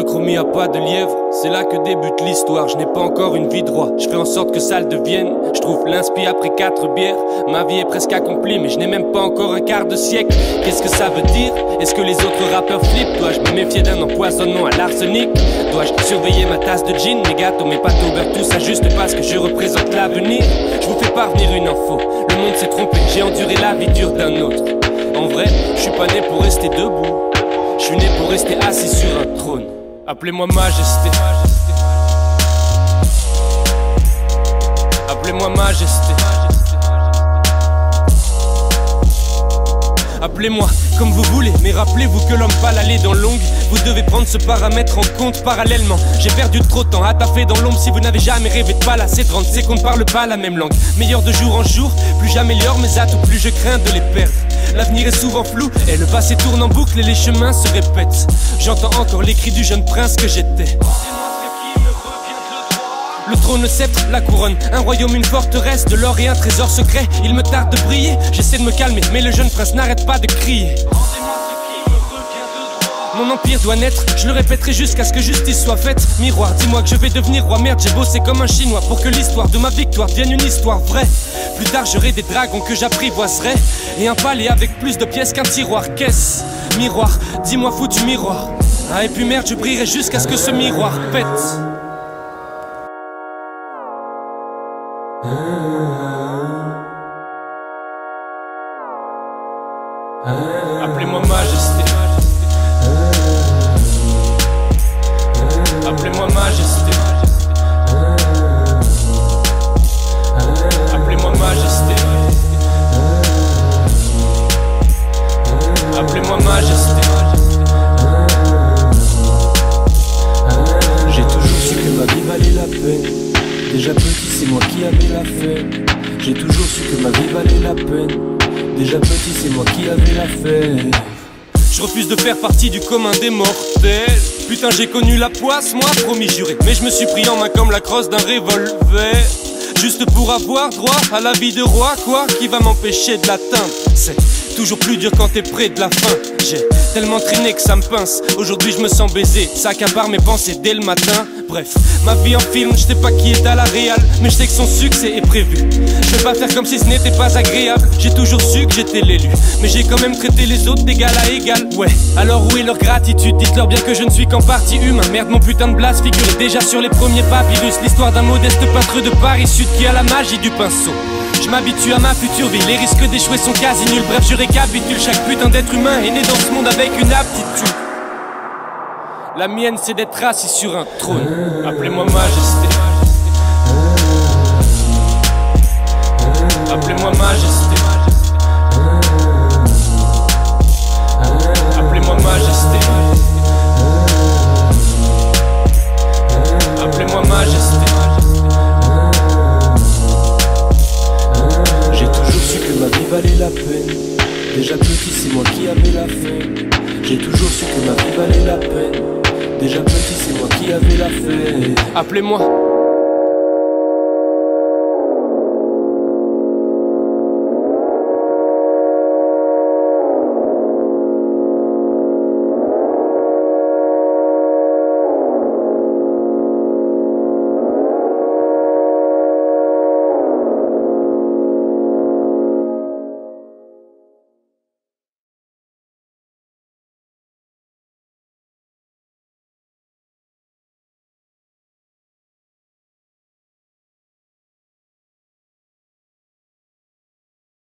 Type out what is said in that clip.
Le chromie a pas de lièvre, c'est là que débute l'histoire. Je n'ai pas encore une vie de roi, je fais en sorte que ça le devienne. Je trouve l'inspi après 4 bières. Ma vie est presque accomplie, mais je n'ai même pas encore un quart de siècle. Qu'est-ce que ça veut dire? Est-ce que les autres rappeurs flippent? Dois-je me méfier d'un empoisonnement à l'arsenic? Dois-je surveiller ma tasse de gin, mes gâteaux, mes pâtes au beurre, tout ça juste parce que je représente l'avenir? Je vous fais parvenir une info, le monde s'est trompé, j'ai enduré la vie dure d'un autre. En vrai, je suis pas né pour rester debout, je suis né pour rester assis sur un trône. Appelez-moi Majesté. Appelez-moi Majesté. Appelez-moi comme vous voulez, mais rappelez-vous que l'homme pâle allait dans longue. Vous devez prendre ce paramètre en compte parallèlement. J'ai perdu trop de temps à taffer dans l'ombre. Si vous n'avez jamais rêvé de balasser 30 secondes, parle pas la même langue. Meilleur de jour en jour, plus j'améliore mes atouts, plus je crains de les perdre. L'avenir est souvent flou et le passé tourne en boucle et les chemins se répètent. J'entends encore les cris du jeune prince que j'étais. Le trône, le sceptre, la couronne, un royaume, une forteresse, de l'or et un trésor secret. Il me tarde de briller, j'essaie de me calmer, mais le jeune prince n'arrête pas de crier. Mon empire doit naître, je le répéterai jusqu'à ce que justice soit faite. Miroir, dis-moi que je vais devenir roi. Merde, j'ai bossé comme un chinois pour que l'histoire de ma victoire devienne une histoire vraie. Plus tard j'aurai des dragons que j'apprivoiserai, et un palais avec plus de pièces qu'un tiroir. Qu'est-ce? Miroir, dis-moi foutu miroir. Ah et puis merde, je brillerai jusqu'à ce que ce miroir pète. Appelez-moi Majesté. Appelez-moi Majesté. Appelez-moi Majesté. Appelez-moi Majesté. J'ai toujours su que ma vie valait la peine. Déjà petit, c'est moi qui avais la faim. J'ai toujours su que ma vie valait la peine. Déjà petit, c'est moi qui avais la faim. Je refuse de faire partie du commun des mortels. Putain, j'ai connu la poisse, moi, promis juré. Mais je me suis pris en main comme la crosse d'un revolver, juste pour avoir droit à la vie de roi. Quoi qui va m'empêcher de l'atteindre? C'est toujours plus dur quand t'es près de la fin. J'ai tellement traîné que ça me pince. Aujourd'hui je me sens baisé, ça accapare mes pensées dès le matin. Bref, ma vie en film, je sais pas qui est à la réal, mais je sais que son succès est prévu. Je vais pas faire comme si ce n'était pas agréable. J'ai toujours su que j'étais l'élu, mais j'ai quand même traité les autres d'égal à égal. Ouais, alors où est leur gratitude? Dites-leur bien que je ne suis qu'en partie humain. Merde, mon putain de blase figurait déjà sur les premiers papyrus. L'histoire d'un modeste peintre de Paris Sud qui a la magie du pinceau. Je m'habitue à ma future vie, les risques d'échouer sont quasi nuls. Bref, je récapitule, chaque putain d'être humain est né dans ce monde avec une aptitude. La mienne c'est d'être assis sur un trône. Appelez-moi Majesté. Appelez-moi Majesté. Appelez-moi Majesté. Appelez-moi Majesté. J'ai toujours su que ma vie valait la peine. Déjà petit, c'est moi qui avais la faim. J'ai toujours su que ma vie valait la peine. Déjà petit, c'est moi qui avais la faim. Appelez-moi